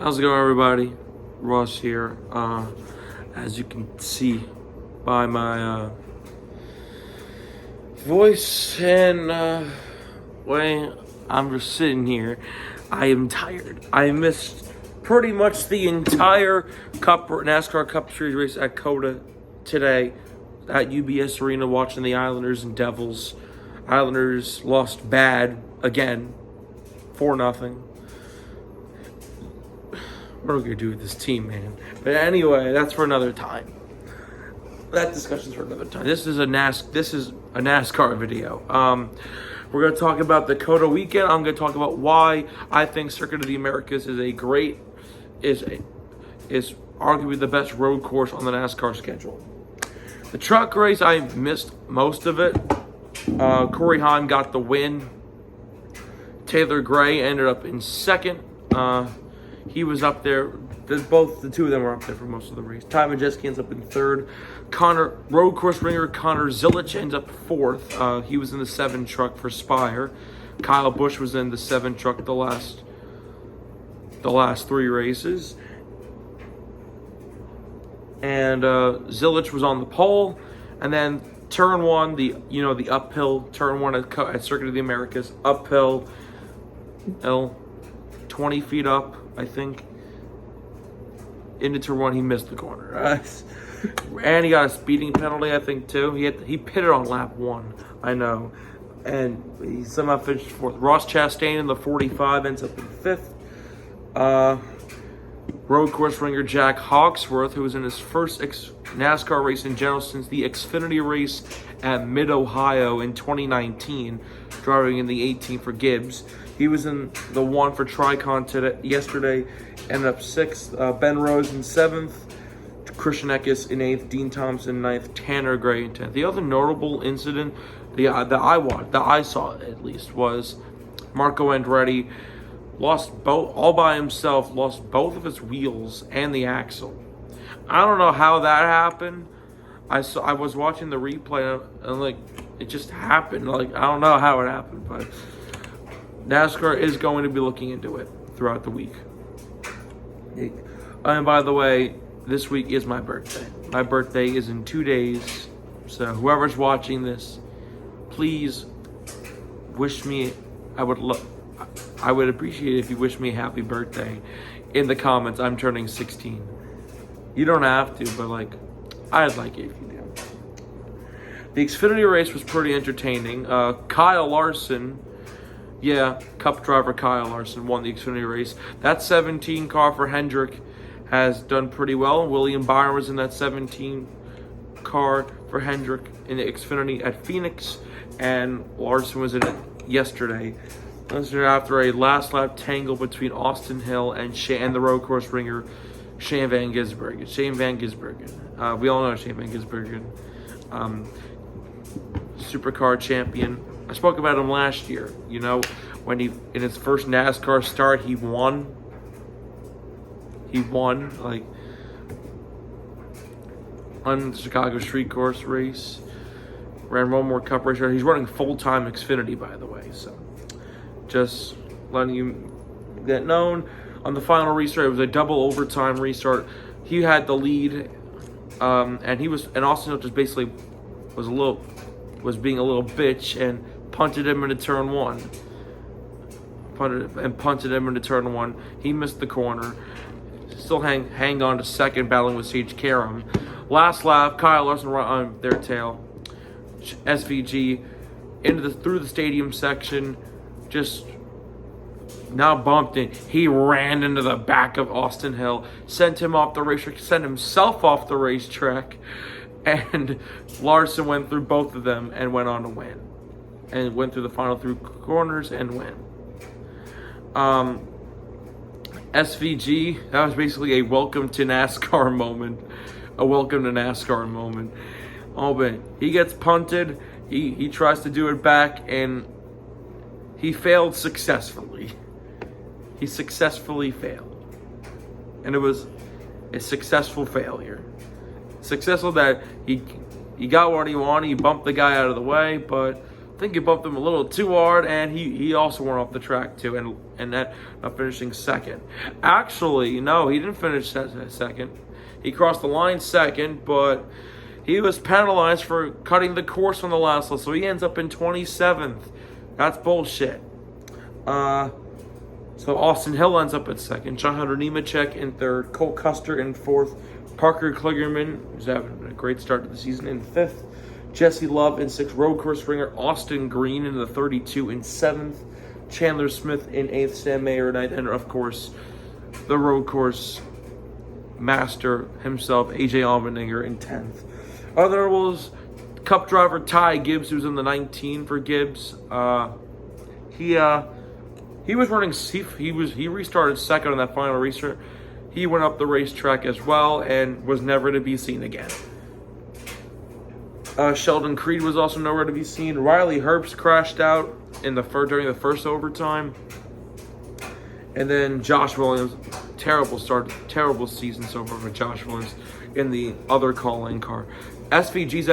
How's it going, everybody? Ross here. As you can see by my voice and way, I'm just sitting here. I am tired. I missed pretty much the entire NASCAR Cup Series race at COTA today at UBS Arena, watching the Islanders and Devils. Islanders lost bad again, 4-0. What are we gonna do with this team, man? But anyway, that's for another time. That discussion's for another time. This is a NASCAR video. We're gonna talk about the COTA weekend. I'm gonna talk about why I think Circuit of the Americas is arguably the best road course on the NASCAR schedule. The truck race, I missed most of it. Corey Haim got the win. Taylor Gray ended up in second. He was up there. The two of them were up there for most of the race. Ty Majeski ends up in third. Road course ringer Connor Zilic ends up fourth. He was in the 7 truck for Spire. Kyle Busch was in the 7 truck the last 3 races. And Zilic was on the pole. And then turn 1, the uphill turn 1 at Circuit of the Americas, uphill, 20 feet up, I think. Into turn 1, he missed the corner. And he got a speeding penalty, I think, too. He pitted on lap 1, I know. And he somehow finished 4th. Ross Chastain in the 45 ends up in 5th. Road course ringer Jack Hawksworth, who was in his first NASCAR race in general since the Xfinity race at Mid-Ohio in 2019, driving in the 18 for Gibbs. He was in the 1 for Tricon yesterday, ended up 6th. Ben Rose in 7th, Christian Eckes in 8th, Dean Thompson 9th, Tanner Gray in 10th. The other notable incident that I saw at least was Marco Andretti lost both of his wheels and the axle. I don't know how that happened. I was watching the replay and it just happened. I don't know how it happened, but NASCAR is going to be looking into it throughout the week. And by the way, this week is my birthday. My birthday is in 2 days. So whoever's watching this, please wish me. I would appreciate it if you wish me a happy birthday in the comments. I'm turning 16. You don't have to, but I'd like it if you do. The Xfinity race was pretty entertaining. Kyle Larson, Cup driver Kyle Larson won the Xfinity race. That 17 car for Hendrick has done pretty well. William Byron was in that 17 car for Hendrick in the Xfinity at Phoenix, and Larson was in it yesterday. After a last lap tangle between Austin Hill and the road course ringer Shane Van Gisbergen. We all know Shane Van Gisbergen. Supercar champion. I spoke about him last year. When in his first NASCAR start, he won. On the Chicago Street Course race. Ran one more Cup race. He's running full-time Xfinity, by the way. So just letting you get known. On the final restart, it was a double overtime restart. He had the lead, and Austin Hill just basically was being a little bitch and punted him into turn 1. Punted him into turn 1. He missed the corner. Still hang on to second, battling with Sage Karam. Last lap, Kyle Larson right on their tail. SVG through the stadium section, just now bumped in. He ran into the back of Austin Hill, sent him off the racetrack, sent himself off the racetrack, and Larson went through both of them and went on to win. And went through the final 3 corners and win. SVG, that was basically a welcome to NASCAR moment. Oh, but he gets punted. He tries to do it back, and he failed successfully. He successfully failed. And it was a successful failure. Successful that he got what he wanted. He bumped the guy out of the way, but think he bumped him a little too hard, and he also went off the track too, and that not finishing second. Actually, no, he didn't finish second. He crossed the line second, but he was penalized for cutting the course on the last lap, so he ends up in 27th. That's bullshit. So Austin Hill ends up at second, John Hunter Nemechek in third, Cole Custer in fourth, Parker Kligerman, who's having a great start to the season, in fifth, Jesse Love in sixth, road course ringer Austin Green in the 32 in seventh, Chandler Smith in eighth, Sam Mayer in ninth, and of course, the road course master himself, AJ Allmendinger in 10th. Other was Cup driver Ty Gibbs, who's in the 19 for Gibbs. He was running. He restarted second on that final restart. He went up the racetrack as well and was never to be seen again. Sheldon Creed was also nowhere to be seen. Riley Herbst crashed out in during the first overtime, and then Josh Williams, terrible season so far for Josh Williams in the other calling car. SVG's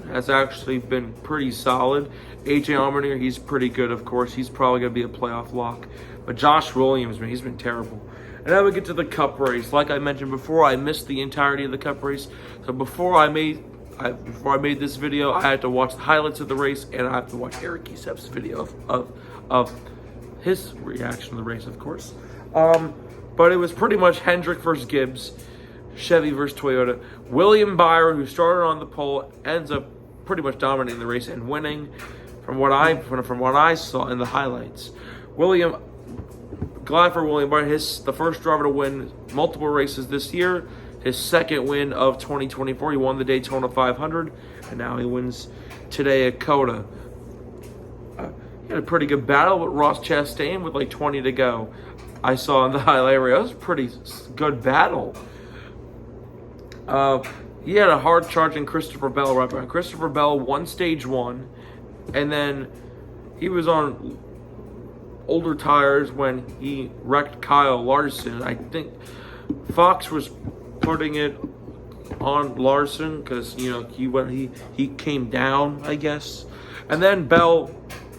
has actually been pretty solid. AJ Allmendinger, he's pretty good, of course. He's probably going to be a playoff lock. But Josh Williams, man, he's been terrible. And now we get to the Cup race. Like I mentioned before, I missed the entirety of the Cup race. So before I made this video, I had to watch the highlights of the race, and I have to watch Eric Kisep's video of his reaction to the race, of course. But it was pretty much Hendrick versus Gibbs, Chevy versus Toyota. William Byron, who started on the pole, ends up pretty much dominating the race and winning. From what I saw in the highlights, glad for William Byron, the first driver to win multiple races this year. His second win of 2024. He won the Daytona 500, and now he wins today at COTA. He had a pretty good battle with Ross Chastain with like 20 to go. I saw in the highlight reel. It was a pretty good battle. He had a hard charge in Christopher Bell right behind. Christopher Bell won stage one, and then he was on older tires when he wrecked Kyle Larson. I think Fox was putting it on Larson because he came down, I guess, and then Bell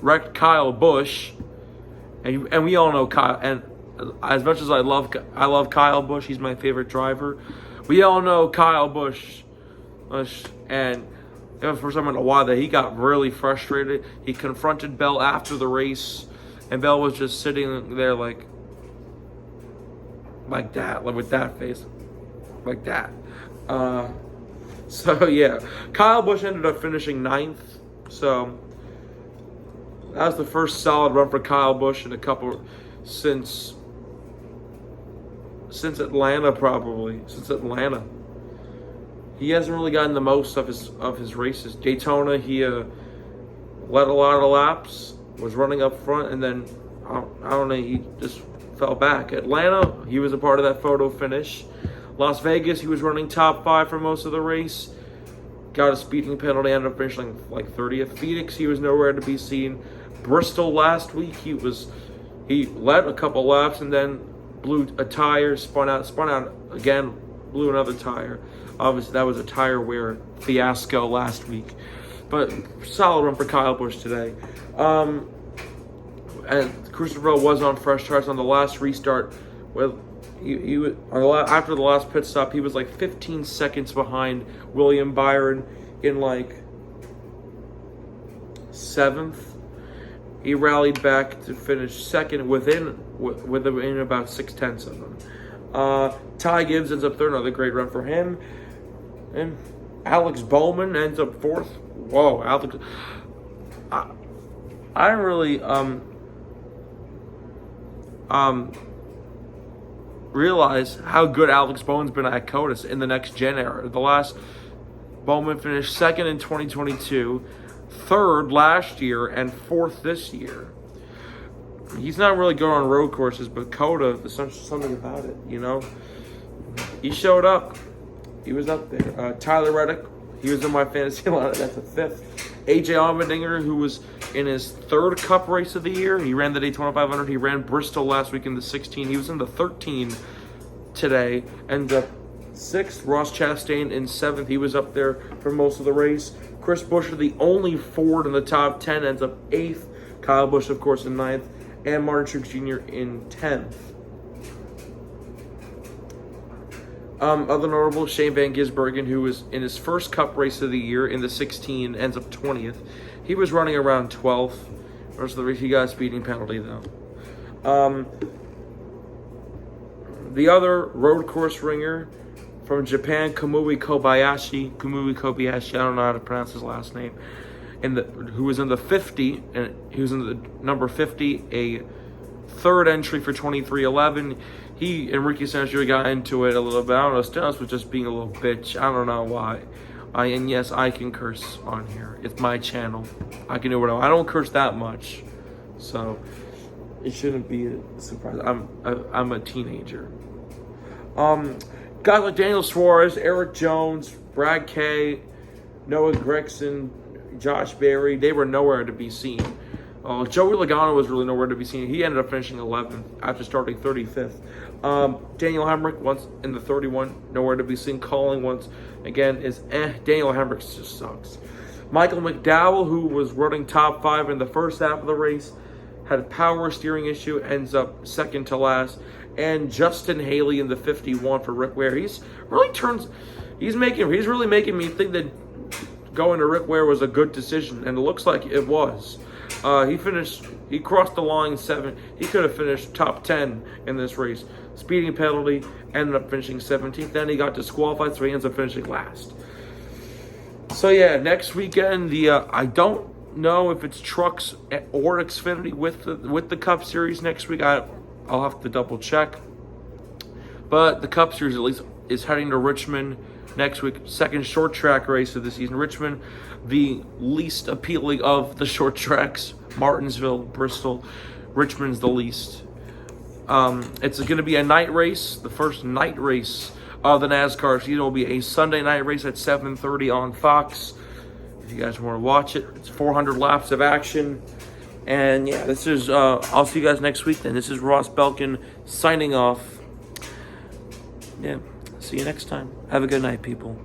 wrecked Kyle Busch, and we all know Kyle. And as much as I love Kyle Busch, he's my favorite driver. We all know Kyle Busch, and it was the first time in a while that he got really frustrated. He confronted Bell after the race, and Bell was just sitting there like that, like with that face, like that. So yeah, Kyle Busch ended up finishing 9th. So that was the first solid run for Kyle Busch in a couple since Atlanta, probably. Since Atlanta. He hasn't really gotten the most of his races. Daytona, he led a lot of laps, was running up front, and then, I don't know, he just fell back. Atlanta, he was a part of that photo finish. Las Vegas, he was running top 5 for most of the race. Got a speeding penalty, ended up finishing like 30th. Phoenix, he was nowhere to be seen. Bristol last week, he led a couple laps and then blew a tire, spun out again, blew another tire. Obviously, that was a tire wear fiasco last week. But solid run for Kyle Busch today. And Christopher Bell was on fresh tires on the last restart. After the last pit stop, he was like 15 seconds behind William Byron in like 7th. He rallied back to finish second within about 6/10 of them. Ty Gibbs ends up third, another great run for him. And Alex Bowman ends up 4th. Whoa, Alex. I really realize how good Alex Bowman's been at COTA in the next gen era. The last Bowman finished 2nd in 2022, 3rd last year, and 4th this year. He's not really good on road courses, but COTA, there's something about it, He showed up. He was up there. Tyler Reddick, he was in my fantasy lineup. That's a 5th. AJ Allmendinger, who was in his 3rd Cup race of the year. He ran the Daytona 500. He ran Bristol last week in the 16. He was in the 13 today. Ended up 6th. Ross Chastain in 7th. He was up there for most of the race. Chris Buescher, the only Ford in the top 10, ends up 8th. Kyle Busch, of course, in 9th. And Martin Truex Jr. in 10th. Other notable, Shane Van Gisbergen, who was in his first Cup race of the year in the 16, ends up 20th. He was running around 12th. Rest of the race, he got a speeding penalty, though. The other road course ringer from Japan, Kamui Kobayashi, I don't know how to pronounce his last name, who was in the 50, and he was in the number 50, a third entry for 23:11. Enrique Sanchez really got into it a little bit. I don't know, Stenhouse was just being a little bitch. I don't know why. And yes, I can curse on here. It's my channel. I can do whatever. I don't curse that much, so it shouldn't be a surprise. I'm a teenager. Guys like Daniel Suarez, Eric Jones, Brad Kay, Noah Gragson, Josh Berry, they were nowhere to be seen. Joey Logano was really nowhere to be seen. He ended up finishing 11th after starting 35th. Daniel Hemrick, once in the 31, nowhere to be seen. Calling once again is Daniel Hemrick just sucks. Michael McDowell, who was running top 5 in the first half of the race, had a power steering issue, ends up 2nd to last. And Justin Haley in the 51 for Rick Ware. He's really making me think that going to Rick Ware was a good decision, and it looks like it was. He crossed the line 7. He could have finished top 10 in this race. Speeding penalty, ended up finishing 17th. Then he got disqualified, so he ends up finishing last. So yeah, next weekend, I don't know if it's trucks or Xfinity with the Cup Series next week. I'll have to double check. But the Cup Series at least is heading to Richmond next week. Second short track race of the season. Richmond, the least appealing of the short tracks. Martinsville, Bristol. Richmond's the least. It's going to be a night race. The first night race of the NASCAR season will be a Sunday night race at 7:30 on Fox. If you guys want to watch it, it's 400 laps of action. And yeah, this is, I'll see you guys next week then. This is Ross Belkin signing off. Yeah, see you next time. Have a good night, people.